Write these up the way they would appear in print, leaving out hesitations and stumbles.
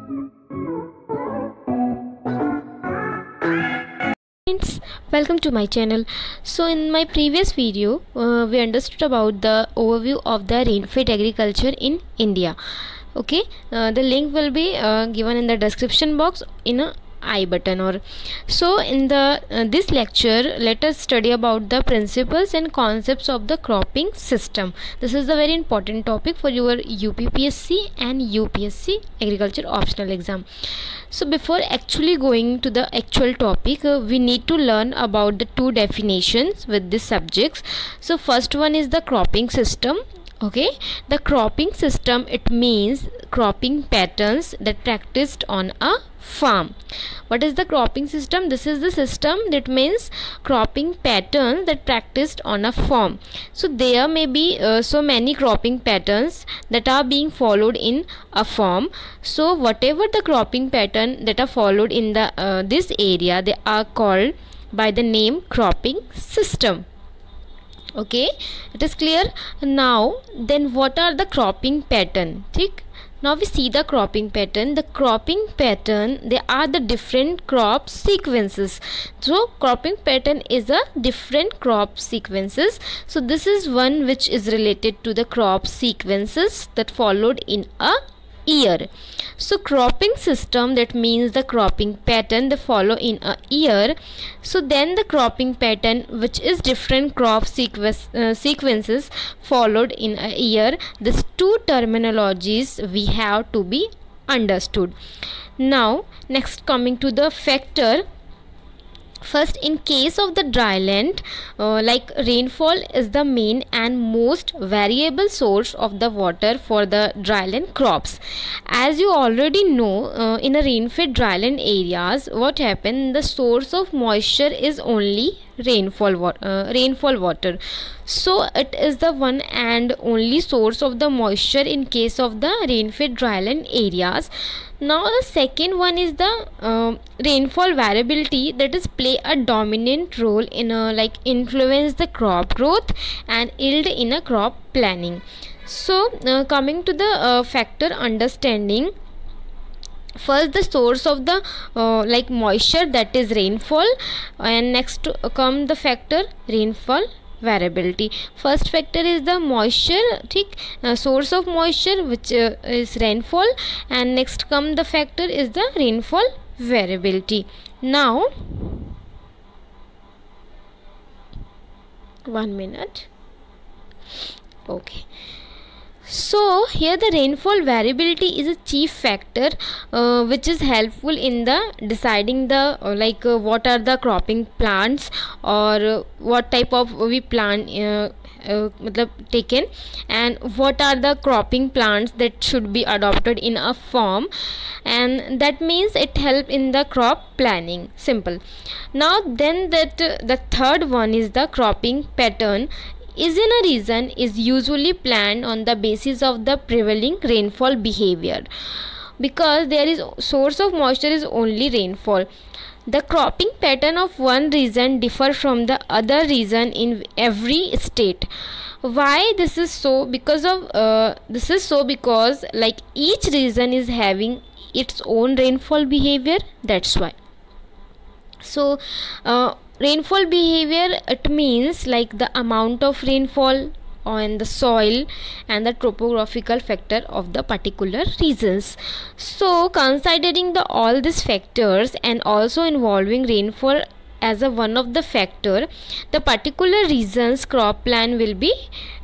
Friends, welcome to my channel. So in my previous video we understood about the overview of the rainfed agriculture in India. Okay, the link will be given in the description box in a I button. Or so in the this lecture, let us study about the principles and concepts of the cropping system. This is a very important topic for your UPPSC and UPSC agriculture optional exam. So before actually going to the actual topic, we need to learn about the two definitions with these subjects. So first one is the cropping system. Okay, the cropping system, it means cropping patterns that practiced on a farm. What is the cropping system? This is the system that means cropping patterns that practiced on a farm. So there may be so many cropping patterns that are being followed in a farm. So whatever the cropping pattern that are followed in the this area, they are called by the name cropping system. Okay, it is clear. Now then, what are the cropping pattern? ठीक? Now we see the cropping pattern. The cropping pattern, they are the different crop sequences. So cropping pattern is a different crop sequences. So this is one which is related to the crop sequences that followed in a year. So cropping system, that means the cropping pattern they follow in a year. So then the cropping pattern, which is different crop sequences followed in a year. These two terminologies we have to be understood. Now next, coming to the factor. First, in case of the dry land, like rainfall is the main and most variable source of the water for the dryland crops. As you already know, in a rain-fed dryland areas, what happens? The source of moisture is only rainfall water. So it is the one and only source of the moisture in case of the rain-fed dryland areas. Now the second one is the rainfall variability, that is play a dominant role in like influence the crop growth and yield in a crop planning. So coming to the factor understanding. First, the source of the like moisture, that is rainfall, and next come the factor rainfall variability. First factor is the moisture, source of moisture, which is rainfall, and next come the factor is the rainfall variability. Now 1 minute. Okay, so here the rainfall variability is a chief factor which is helpful in the deciding the what are the cropping plants or what type of we plant taken, and what are the cropping plants that should be adopted in a farm, and that means it help in the crop planning. Simple. Now then, that the third one is the cropping pattern is in a region is usually planned on the basis of the prevailing rainfall behavior, because there is source of moisture is only rainfall. The cropping pattern of one region differ from the other region in every state. Why this is so? Because of because like each region is having its own rainfall behavior. That's why. So rainfall behavior, it means like the amount of rainfall on the soil and the topographical factor of the particular regions. So considering all these factors and also involving rainfall as a one of the factor, the particular region's crop plan will be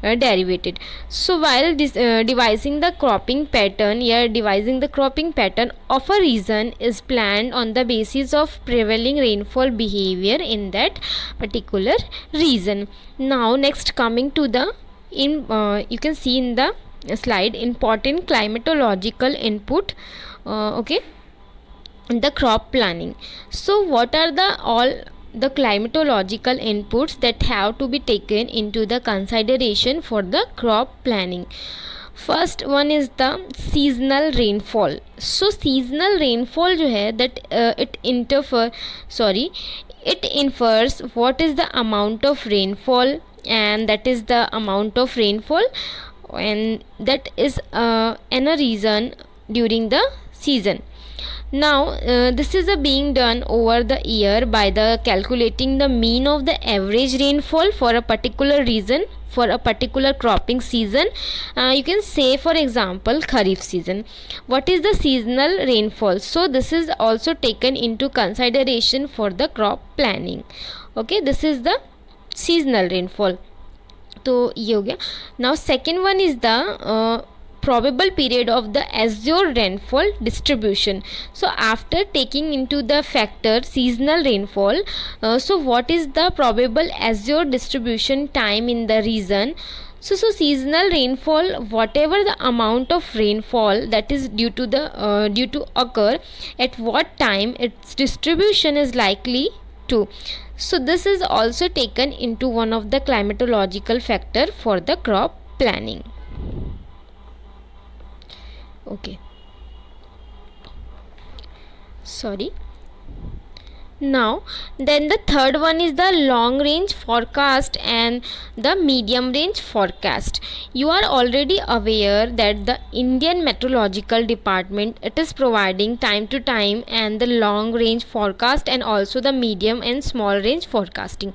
derivated. So while this devising the cropping pattern, devising the cropping pattern of a region is planned on the basis of prevailing rainfall behavior in that particular region. Now next, coming to the you can see in the slide important climatological input. Okay, the crop planning. So what are all the climatological inputs that have to be taken into the consideration for the crop planning? First one is the seasonal rainfall. So seasonal rainfall जो है that it infers what is the amount of rainfall, and that is the amount of rainfall and that is in a region during the season. Now this is being done over the year by the calculating the mean of the average rainfall for a particular region for a particular cropping season. You can say, for example, Kharif season. What is the seasonal rainfall? So this is also taken into consideration for the crop planning. Okay, this is the seasonal rainfall. तो ये हो गया. Now second one is the probable period of the azure rainfall distribution. So after taking into the factor seasonal rainfall, so what is the probable azure distribution time in the region? So seasonal rainfall, whatever the amount of rainfall that is due to occur, at what time its distribution is likely to. So this is also taken into one of the climatological factor for the crop planning. Okay, sorry. Now then the third one is the long range forecast and the medium range forecast. You are already aware that the Indian Meteorological Department, it is providing time to time and the long range forecast and also the medium and small range forecasting.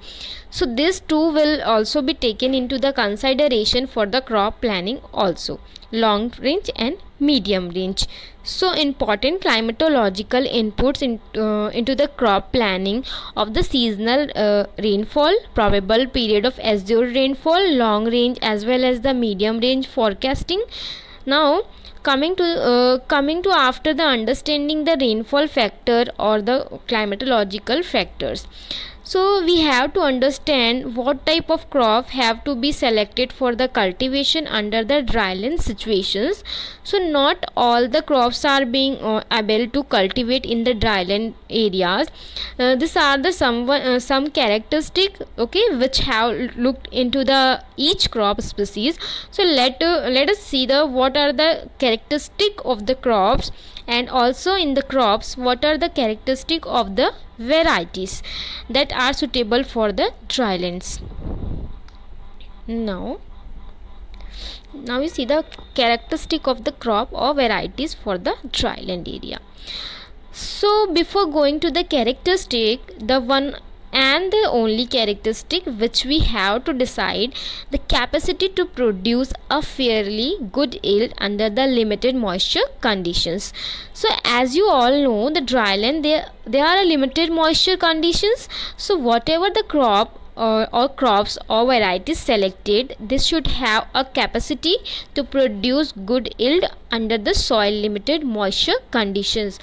So these two will also be taken into the consideration for the crop planning also, long range and medium range. So important climatological inputs into the crop planning of the seasonal rainfall, probable period of azure rainfall, long range as well as the medium range forecasting. Now coming to after the understanding the rainfall factor or the climatological factors. So we have to understand what type of crop have to be selected for the cultivation under the dryland situations. So not all the crops are being able to cultivate in the dryland areas. These are the some characteristic, okay, which have looked into the each crop species. So let us see the what are the characteristic of the crops, and also in the crops what are the characteristic of the varieties that are suitable for the drylands. Now you see the characteristic of the crop or varieties for the dryland area. So before going to the characteristic, the one and the only characteristic which we have to decide, the capacity to produce a fairly good yield under the limited moisture conditions. So as you all know, the dryland there are a limited moisture conditions. So whatever the crop or crops or varieties selected, this should have a capacity to produce good yield under the soil limited moisture conditions,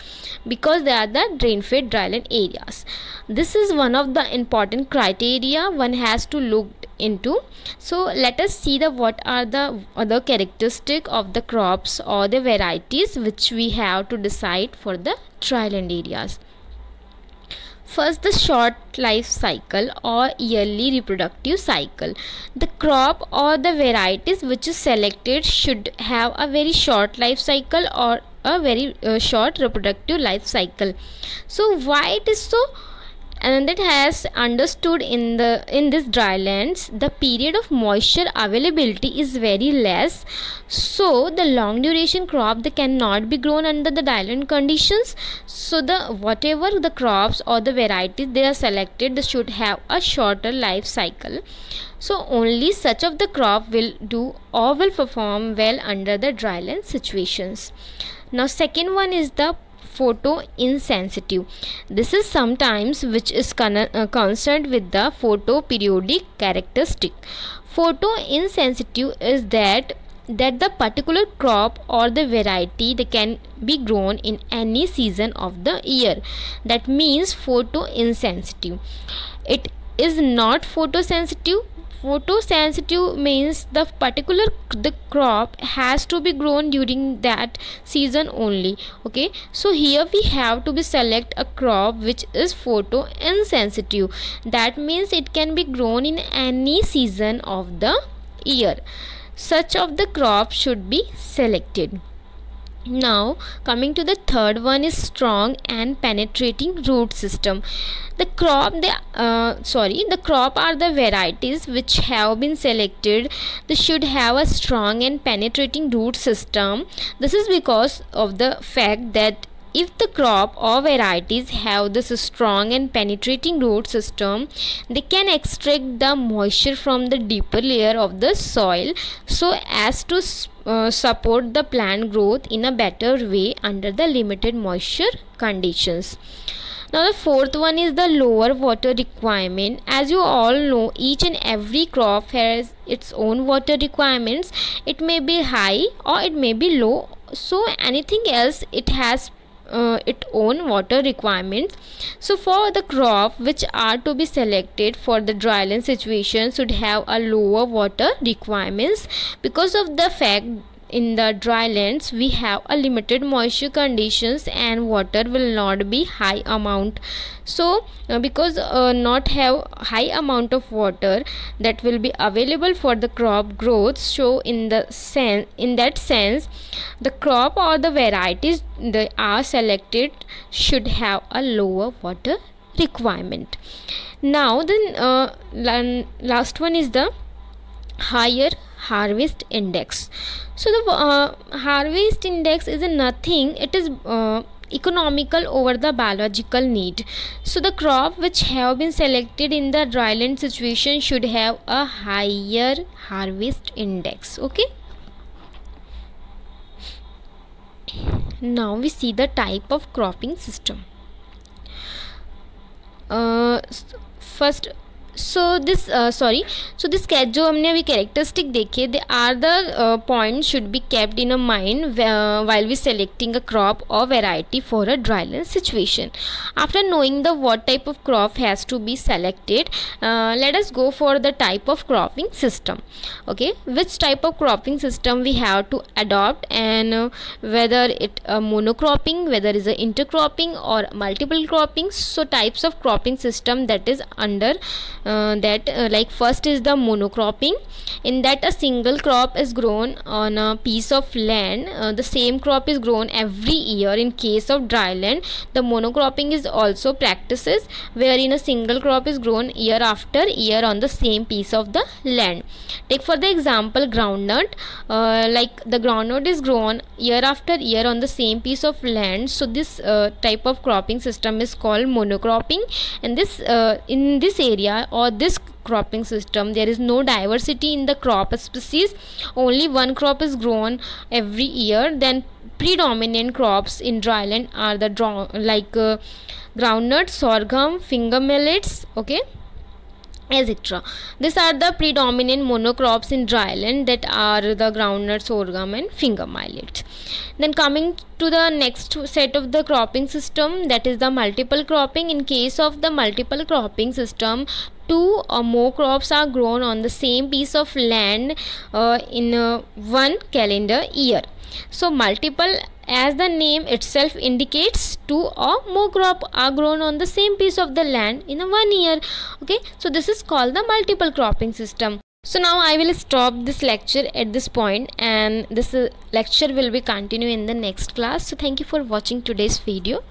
because they are the drain fed dryland areas. This is one of the important criteria one has to look into. So let us see the what are the other characteristic of the crops or the varieties which we have to decide for the dryland areas. First, the short life cycle or yearly reproductive cycle. The crop or the varieties which is selected should have a very short life cycle or a very short reproductive life cycle. So why it is so? And that has understood in this drylands the period of moisture availability is very less, so the long duration crop that cannot be grown under the dryland conditions. So the whatever the crops or the varieties they are selected, they should have a shorter life cycle. So only such of the crop will do or will perform well under the dryland situations. Now second one is the photo insensitive. This is sometimes which is concerned with the photo periodic characteristic. Photo insensitive is that the particular crop or the variety that can be grown in any season of the year. That means photo insensitive. It is not photosensitive. Photosensitive means the crop has to be grown during that season only. Okay, so here we have to be select a crop which is photo insensitive. That means it can be grown in any season of the year. Such of the crop should be selected. Now coming to the third one is strong and penetrating root system. The crop are the varieties which have been selected. They should have a strong and penetrating root system. This is because of the fact that if the crop or varieties have this strong and penetrating root system, they can extract the moisture from the deeper layer of the soil so as to support the plant growth in a better way under the limited moisture conditions. Now the fourth one is the lower water requirement. As you all know, each and every crop has its own water requirements. It may be high or it may be low. So anything else, it has its own water requirements. So for the crop which are to be selected for the dryland situation should have a lower water requirements, because of the fact in the drylands we have a limited moisture conditions and water will not be high amount. So because not have high amount of water that will be available for the crop growth, so in that sense the crop or the varieties that are selected should have a lower water requirement. Now then last one is the higher harvest index. So the harvest index is nothing, it is economical over the biological need. So the crop which have been selected in the dryland situation should have a higher harvest index. Okay, now we see the type of cropping system. First, so this sketch जो हमने अभी characteristic देखे, they are the points should be kept in a mind while we selecting a crop or variety for a dryland situation. After knowing the what type of crop has to be selected, let us go for the type of cropping system. Okay, which type of cropping system we have to adopt, and whether it monocropping, whether is a intercropping or multiple cropping. So types of cropping system that is under like first is the monocropping. In that a single crop is grown on a piece of land. The same crop is grown every year. In case of dryland, the monocropping is also practices wherein a single crop is grown year after year on the same piece of the land. Take for the example groundnut, like the groundnut is grown year after year on the same piece of land. So this type of cropping system is called monocropping, and this in this area or this cropping system there is no diversity in the crop species, only one crop is grown every year. Then predominant crops in dryland are the groundnut, sorghum, finger millets, okay, etc. These are the predominant monocrops in dryland, that are the groundnut, sorghum and finger millet. Then coming to the next set of the cropping system, that is the multiple cropping. In case of the multiple cropping system, two or more crops are grown on the same piece of land in one calendar year. So multiple, as the name itself indicates, two or more crop are grown on the same piece of the land in a 1 year. Okay, so this is called the multiple cropping system. So now I will stop this lecture at this point, and this lecture will be continued in the next class. So thank you for watching today's video.